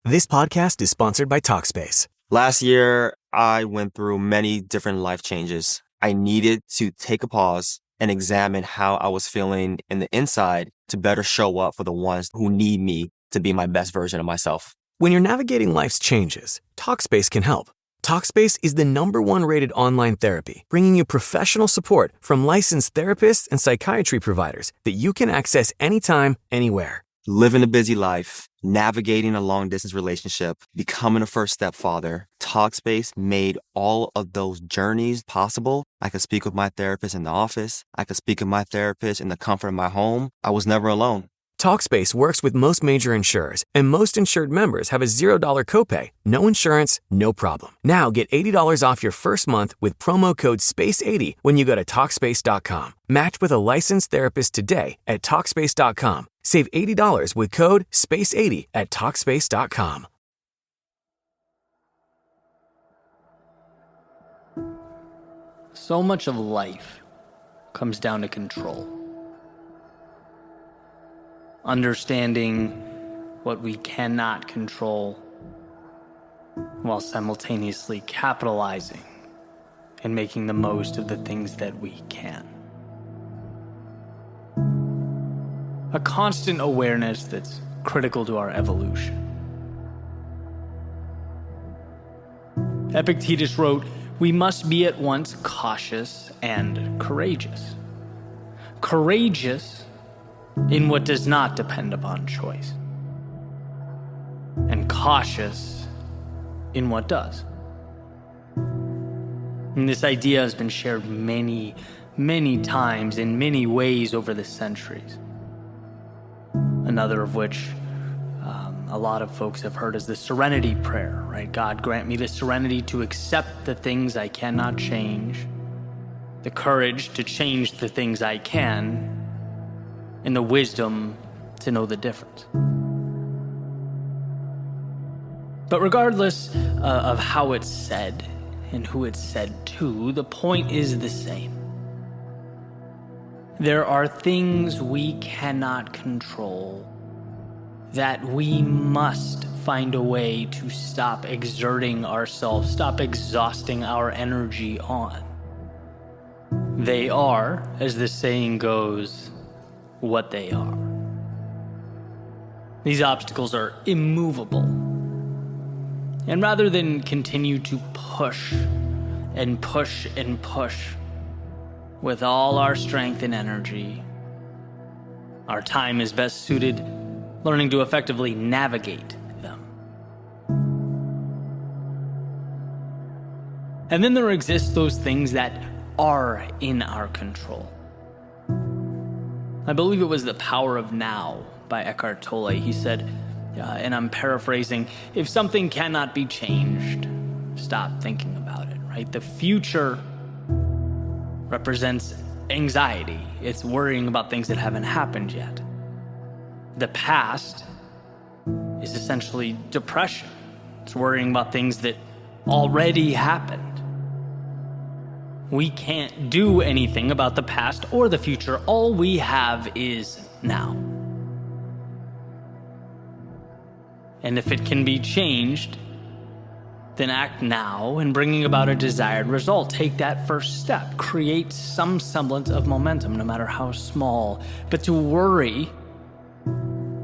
This podcast is sponsored by Talkspace. Last year, I went through many different life changes. I needed to take a pause and examine how I was feeling in the inside to better show up for the ones who need me to be my best version of myself. When you're navigating life's changes, Talkspace can help. Talkspace is the #1 rated online therapy, bringing you professional support from licensed therapists and psychiatry providers that you can access anytime, anywhere. Living a busy life, navigating a long-distance relationship, becoming a first-step father, Talkspace made all of those journeys possible. I could speak with my therapist in the office. I could speak with my therapist in the comfort of my home. I was never alone. Talkspace works with most major insurers, and most insured members have a $0 copay. No insurance, no problem. Now get $80 off your first month with promo code SPACE80 when you go to Talkspace.com. Match with a licensed therapist today at Talkspace.com. Save $80 with code SPACE80 at Talkspace.com. So much of life comes down to control. Understanding what we cannot control while simultaneously capitalizing and making the most of the things that we can. A constant awareness that's critical to our evolution. Epictetus wrote, "We must be at once cautious and courageous. Courageous in what does not depend upon choice, and cautious in what does." And this idea has been shared many, many times in many ways over the centuries. Another of which a lot of folks have heard is the serenity prayer, right? God, grant me the serenity to accept the things I cannot change, the courage to change the things I can, and the wisdom to know the difference. But regardless of how it's said and who it's said to, the point is the same. There are things we cannot control that we must find a way to stop exerting ourselves, stop exhausting our energy on. They are, as the saying goes, what they are. These obstacles are immovable. And rather than continue to push and push and push with all our strength and energy, our time is best suited learning to effectively navigate them. And then there exist those things that are in our control. I believe it was The Power of Now by Eckhart Tolle. He said, and I'm paraphrasing, if something cannot be changed, stop thinking about it, right? The future represents anxiety. It's worrying about things that haven't happened yet. The past is essentially depression. It's worrying about things that already happened. We can't do anything about the past or the future. All we have is now. And if it can be changed, then act now in bringing about a desired result. Take that first step. Create some semblance of momentum, no matter how small. But to worry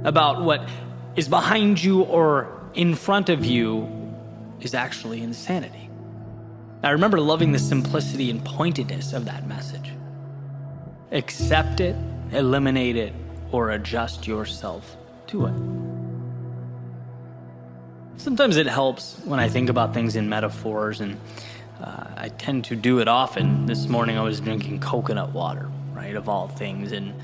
about what is behind you or in front of you is actually insanity. I remember loving the simplicity and pointedness of that message. Accept it, eliminate it, or adjust yourself to it. Sometimes it helps when I think about things in metaphors, and I tend to do it often. This morning I was drinking coconut water, right, of all things, and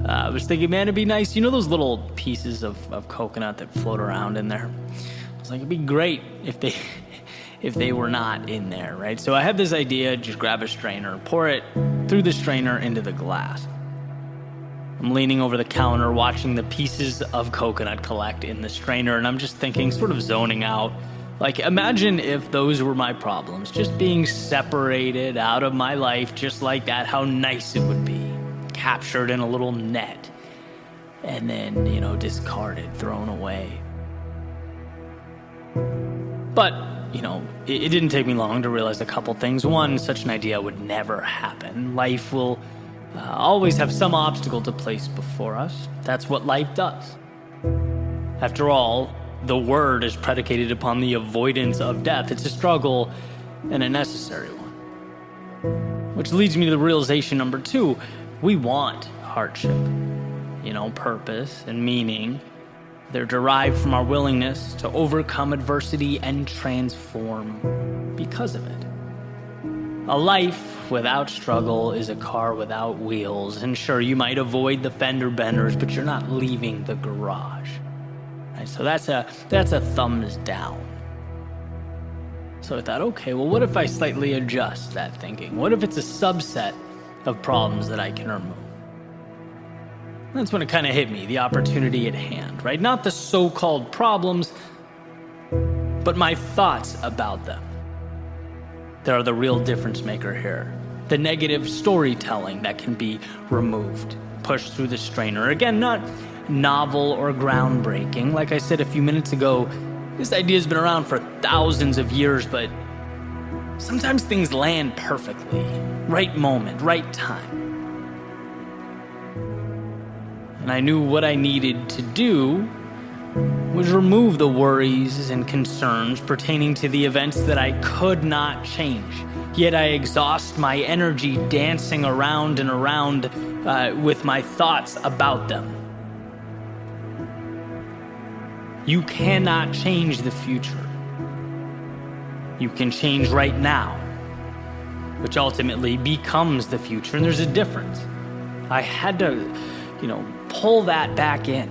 I was thinking, man, it'd be nice, you know those little pieces of coconut that float around in there? I was like, it'd be great if they were not in there, right? So I had this idea, just grab a strainer, pour it through the strainer into the glass. I'm leaning over the counter, watching the pieces of coconut collect in the strainer, and I'm just thinking, sort of zoning out. Like, imagine if those were my problems, just being separated out of my life just like that, how nice it would be. Captured in a little net, and then, discarded, thrown away. But, it didn't take me long to realize a couple things. One, such an idea would never happen. Life will always have some obstacle to place before us. That's what life does. After all, the word is predicated upon the avoidance of death. It's a struggle and a necessary one. Which leads me to the realization number 2. We want hardship, purpose and meaning. They're derived from our willingness to overcome adversity and transform because of it. A life without struggle is a car without wheels. And sure, you might avoid the fender benders, but you're not leaving the garage. Right? So that's a thumbs down. So I thought, okay, well, what if I slightly adjust that thinking? What if it's a subset of problems that I can remove? That's when it kind of hit me, the opportunity at hand, right? Not the so-called problems, but my thoughts about them. They are the real difference maker here. The negative storytelling that can be removed, pushed through the strainer. Again, not novel or groundbreaking. Like I said a few minutes ago, this idea has been around for thousands of years, but sometimes things land perfectly. Right moment, right time. And I knew what I needed to do was remove the worries and concerns pertaining to the events that I could not change. Yet I exhaust my energy dancing around and around with my thoughts about them. You cannot change the future. You can change right now, which ultimately becomes the future. And there's a difference. I had to, pull that back in.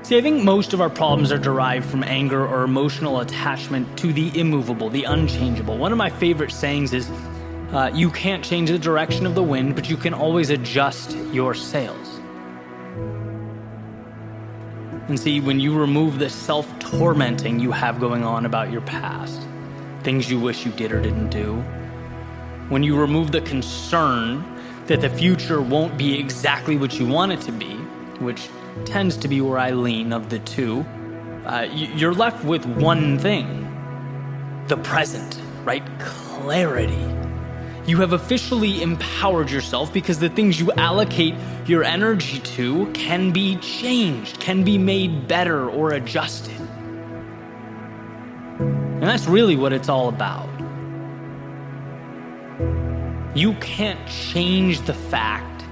See, I think most of our problems are derived from anger or emotional attachment to the immovable, the unchangeable. One of my favorite sayings is, you can't change the direction of the wind, but you can always adjust your sails. And see, when you remove the self-tormenting you have going on about your past, things you wish you did or didn't do, when you remove the concern that the future won't be exactly what you want it to be, which tends to be where I lean of the two, you're left with one thing: the present, right? Clarity. You have officially empowered yourself because the things you allocate your energy to can be changed, can be made better or adjusted. And that's really what it's all about. You can't change the fact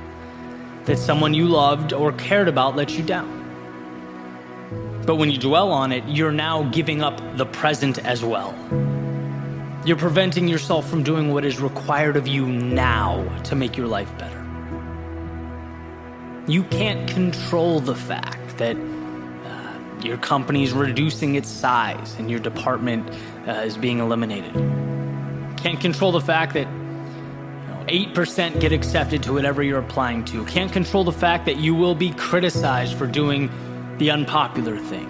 that someone you loved or cared about let you down. But when you dwell on it, you're now giving up the present as well. You're preventing yourself from doing what is required of you now to make your life better. You can't control the fact that your company's reducing its size and your department is being eliminated. Can't control the fact that 8% get accepted to whatever you're applying to. Can't control the fact that you will be criticized for doing the unpopular thing,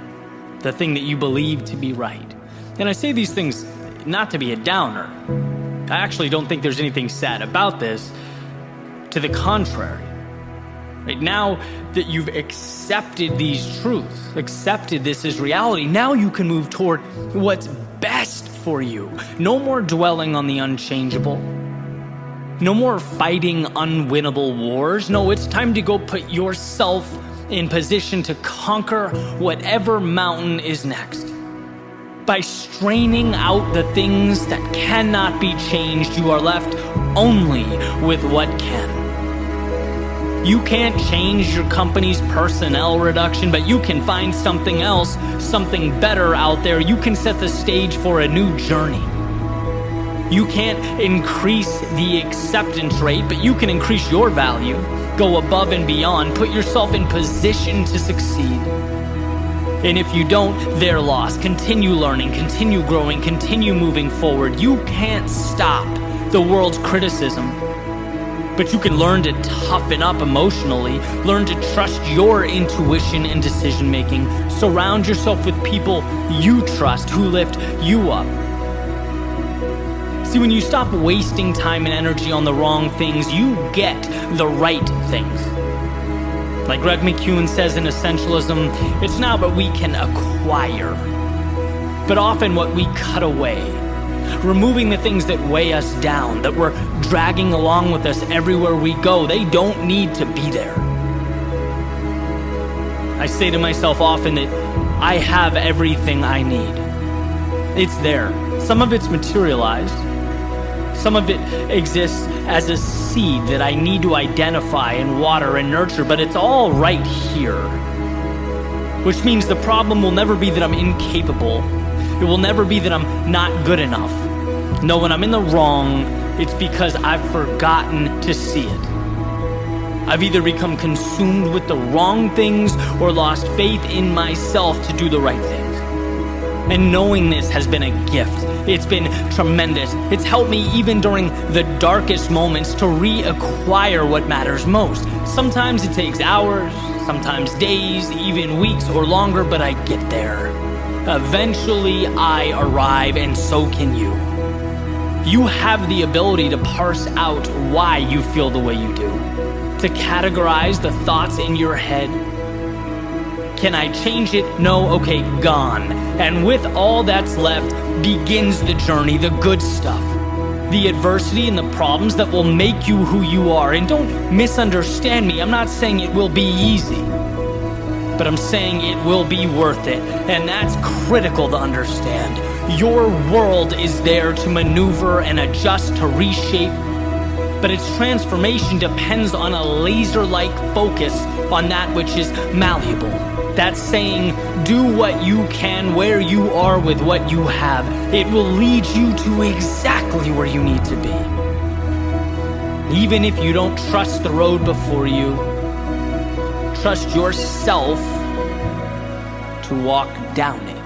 the thing that you believe to be right. And I say these things not to be a downer. I actually don't think there's anything sad about this. To the contrary. Right now that you've accepted these truths, accepted this as reality, now you can move toward what's best for you. No more dwelling on the unchangeable. No more fighting unwinnable wars. No, it's time to go put yourself in position to conquer whatever mountain is next. By straining out the things that cannot be changed, you are left only with what can. You can't change your company's personnel reduction, but you can find something else, something better out there. You can set the stage for a new journey. You can't increase the acceptance rate, but you can increase your value, go above and beyond, put yourself in position to succeed. And if you don't, they're lost. Continue learning, continue growing, continue moving forward. You can't stop the world's criticism, but you can learn to toughen up emotionally, learn to trust your intuition and decision making. Surround yourself with people you trust who lift you up. See, when you stop wasting time and energy on the wrong things, you get the right things. Like Greg McKeown says in Essentialism, it's not what we can acquire, but often what we cut away. Removing the things that weigh us down, that we're dragging along with us everywhere we go. They don't need to be there. I say to myself often that I have everything I need. It's there. Some of it's materialized. Some of it exists as a seed that I need to identify and water and nurture, but it's all right here. Which means the problem will never be that I'm incapable. It will never be that I'm not good enough. No, when I'm in the wrong, it's because I've forgotten to see it. I've either become consumed with the wrong things or lost faith in myself to do the right things. And knowing this has been a gift. It's been tremendous. It's helped me even during the darkest moments to reacquire what matters most. Sometimes it takes hours, sometimes days, even weeks or longer, but I get there. Eventually I arrive, and so can you. You have the ability to parse out why you feel the way you do, to categorize the thoughts in your head. Can I change it? No? Okay, gone. And with all that's left begins the journey, the good stuff. The adversity and the problems that will make you who you are. And don't misunderstand me. I'm not saying it will be easy, but I'm saying it will be worth it. And that's critical to understand. Your world is there to maneuver and adjust, to reshape, but its transformation depends on a laser-like focus on that which is malleable. That's saying, do what you can where you are with what you have. It will lead you to exactly where you need to be. Even if you don't trust the road before you, trust yourself to walk down it.